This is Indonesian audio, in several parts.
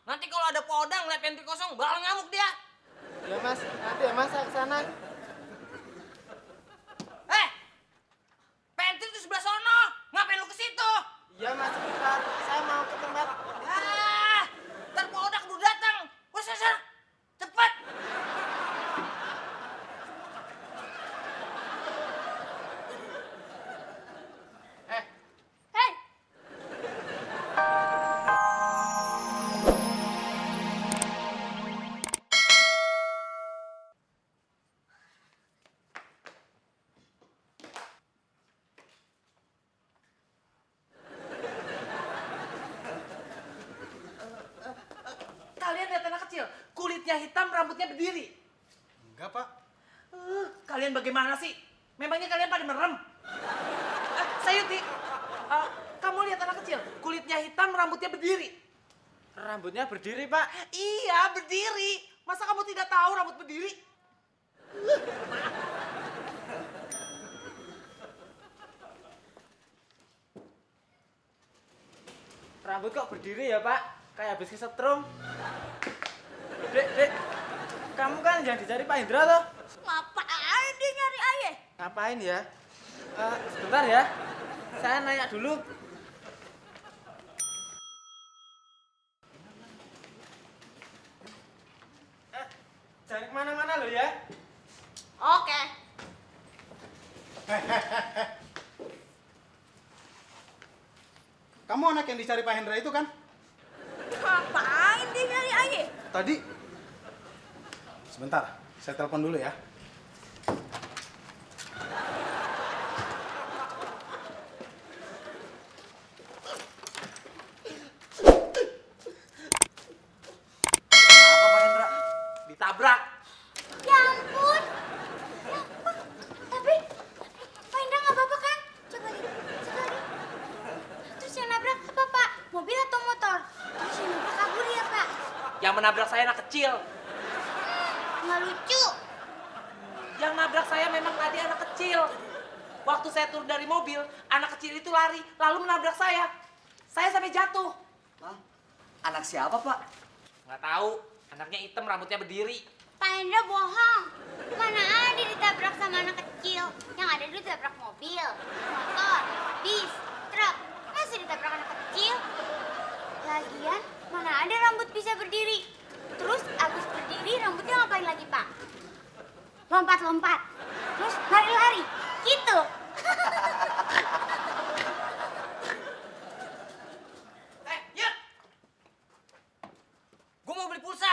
Nanti kalau ada podang lihat pantry kosong, bakal ngamuk dia. Ya mas, nanti ya mas saya kesana. Eh, pantry itu sebelah sono. Ngapain lu ke situ? Iya mas, sebentar. Saya mau ke tempat. Ah, ntar podang udah datang. Wes, sana, cepet. Hei, Kalian lihat anak kecil, kulitnya hitam, rambutnya berdiri. Enggak, Pak. Kalian bagaimana sih? Memangnya kalian pada merem? Sayuti, kamu lihat anak kecil, kulitnya hitam, rambutnya berdiri. Rambutnya berdiri pak. Iya, berdiri. Masa kamu tidak tahu rambut berdiri? Rambut kok berdiri ya pak? Kayak habis kesetrum. Dek. Kamu kan yang dicari Pak Hendra toh? ngapain dia nyari ayah? Ngapain ya? Sebentar ya. Saya nanya dulu. Jangan kemana-mana loh ya. Oke. Kamu anak yang dicari Pak Hendra itu kan? Ngapain dia nyari ayah? Tadi. Sebentar, saya telepon dulu ya. Kenapa Pak Hendra? Ditabrak. Ya ampun. Ya ampun. Tapi Pak Indra nggak apa-apa kan? Coba lihat. Satu lagi. Terus yang nabrak apa Pak? Mobil atau motor? Terus yang nabrak kabur ya Pak? Yang menabrak saya anak kecil. Nggak lucu. Yang nabrak saya memang tadi anak kecil. Waktu saya turun dari mobil, anak kecil itu lari, lalu menabrak saya. Saya sampai jatuh. Hah? Anak siapa, Pak? Nggak tahu, anaknya hitam, rambutnya berdiri. Pak Indra bohong. Mana ada ditabrak sama anak kecil? Yang ada dulu ditabrak mobil, motor, bis, truk. Masih ditabrak anak kecil? Lagian, mana ada rambut bisa berdiri? Terus abis berdiri rambutnya ngapain lagi Pak? Lompat-lompat. Terus lari-lari. Gitu. Yuk! Gue mau beli pulsa.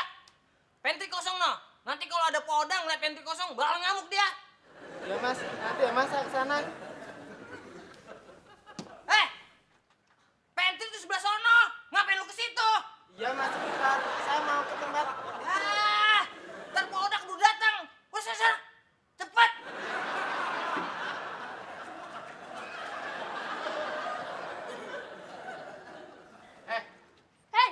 Pantry kosong no. Nanti kalau ada podang lihat pantry kosong, bakal ngamuk dia. Ya mas, nanti ya mas saya kesana. Pantry itu sebelah sono. Ngapain lu ke situ? Iya mas, sebentar. Saya mau ke tempat. Ntar podang udah datang. Wes, sana, cepet. Hei,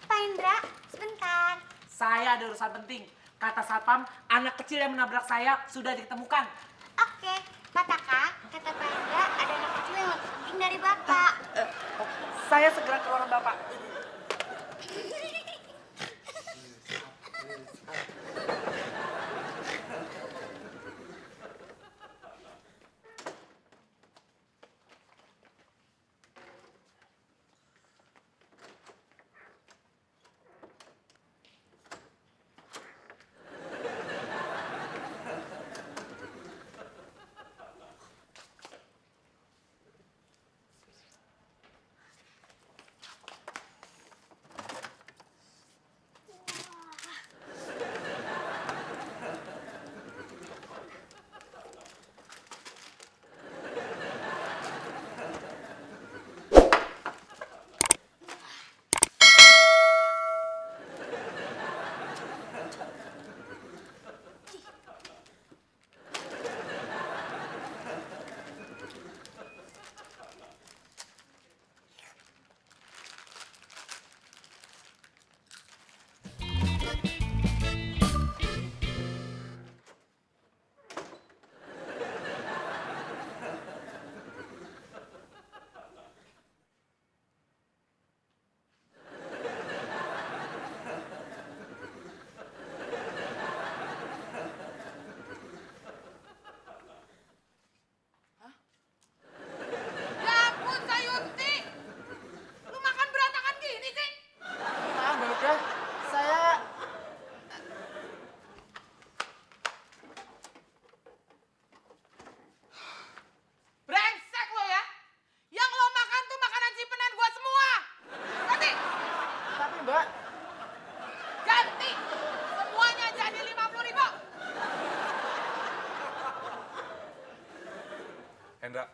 Pak Indra, sebentar. Saya ada urusan penting. Kata satpam, anak kecil yang menabrak saya sudah ditemukan. Oke, Pak Taka, kata Pak Indra ada anak kecil yang lebih penting dari Bapak. Saya segera ke ruangan Bapak. Hendra,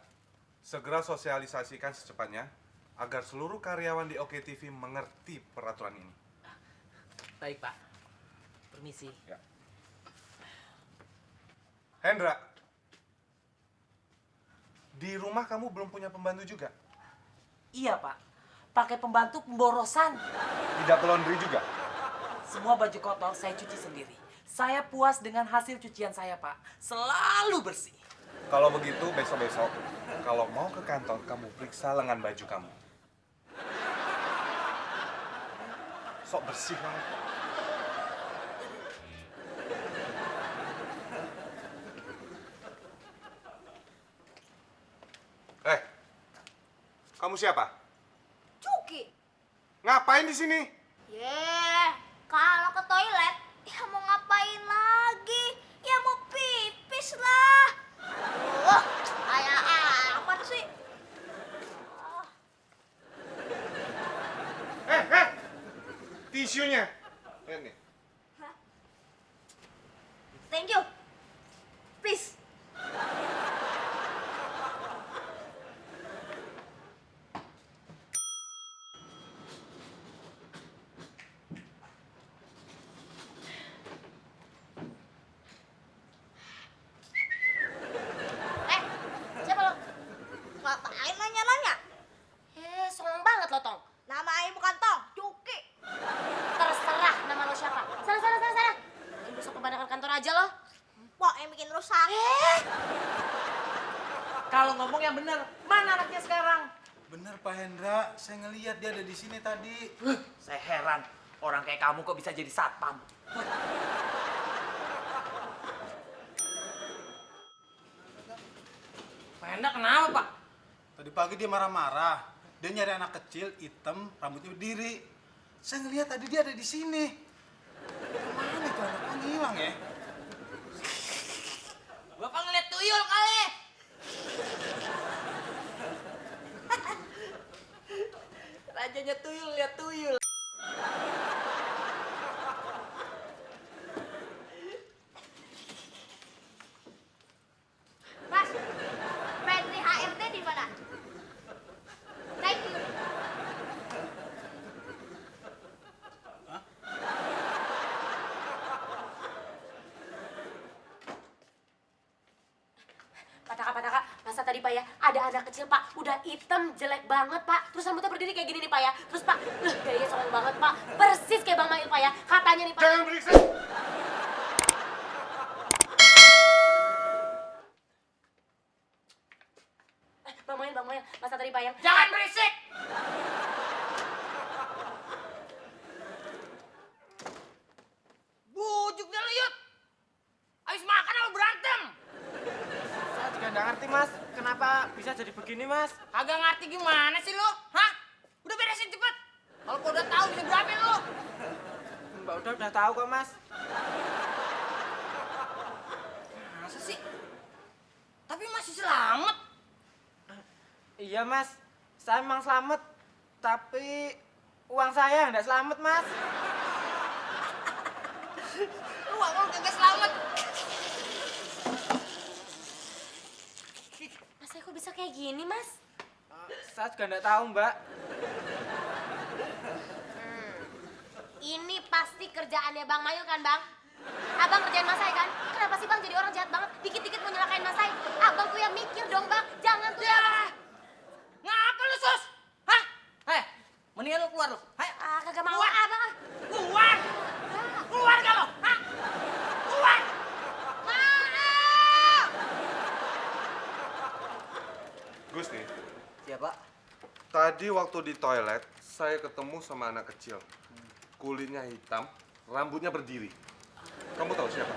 segera sosialisasikan secepatnya agar seluruh karyawan di Oke TV mengerti peraturan ini. Baik, Pak. Permisi. Ya. Hendra, di rumah kamu belum punya pembantu juga? Iya, Pak. Pakai pembantu pemborosan. Tidak ke laundry juga? Semua baju kotor saya cuci sendiri. Saya puas dengan hasil cucian saya, Pak. Selalu bersih. Kalau begitu, besok-besok, kalau mau ke kantor, kamu periksa lengan baju kamu. Sok bersih kamu. Kamu siapa? Cuki. Ngapain di sini? Kalau ke toilet, ya mau ngapain lagi? Ya mau pipis lah. Aduh, kayak apa sih? Tisunya. Lihat nih. Thank you. Please. Siapa lo? Ngapain nanya-nanya? Songong banget lo, Tong. Nama Aing bukan Tong, Cuki. Terserah nama lo siapa. Sana. Bikin rusak kebanyakan kantor aja lo. Wah, yang bikin rusak. Kalau ngomong yang bener, mana anaknya sekarang? Bener Pak Hendra, saya ngeliat dia ada di sini tadi. Saya heran, orang kayak kamu kok bisa jadi satpam? Pak Hendra kenapa, Pak? Tadi pagi dia marah-marah. Dia nyari anak kecil, hitam, rambutnya berdiri. Saya ngeliat tadi dia ada di sini. Kemana itu anaknya hilang ya? Bapak ngeliat tuyul kali. Rajanya tuyul, lihat tuyul. Mas, pantry HRD di mana? Thank you. Pak, masa tadi Pak ya, ada anak kecil Pak, udah hitam, jelek banget Pak. Terus rambutnya berdiri kayak gini nih Pak ya. Terus Pak, gayanya songong banget Pak. Persis kayak Bang Mail Pak ya. Katanya nih Pak. Jangan berisik! Bang Mail, masa tadi Pak yang... Jangan berisik! Bujuk dia lu, Yud. Habis makan lo berantem. Saya juga nggak ngerti, Mas. Kenapa bisa jadi begini, Mas? Kagak ngerti gimana sih lo? Hah? Udah beresin cepet. Kalau kau udah tahu bisa berapa lo? Mbak udah tahu kok, Mas. Masa sih? Tapi masih selamat. Iya, Mas. Saya memang selamat. Tapi uang saya nggak selamat, Mas. Lu lo kagak selamat. Mas, kok bisa kayak gini, Mas? Saya juga nggak tahu, Mbak. Ini pasti kerjaannya Bang Mail kan, Bang? Abang kerjaan Mas Sai kan? Kenapa sih Bang jadi orang jahat banget? Dikit-dikit mau nyelakain Mas Sai. Abang tuh yang mikir dong, Bang. Jangan tuh ya. Ngapa lu, Sus? Hah? Mendingan lu keluar lu. Kagak mau Keluar. Abang. Keluar! Keluar gak lo? Hah? Keluar! Gusti, Ya, Pak. tadi waktu di toilet, saya ketemu sama anak kecil. Kulitnya hitam, rambutnya berdiri. Kamu tahu siapa?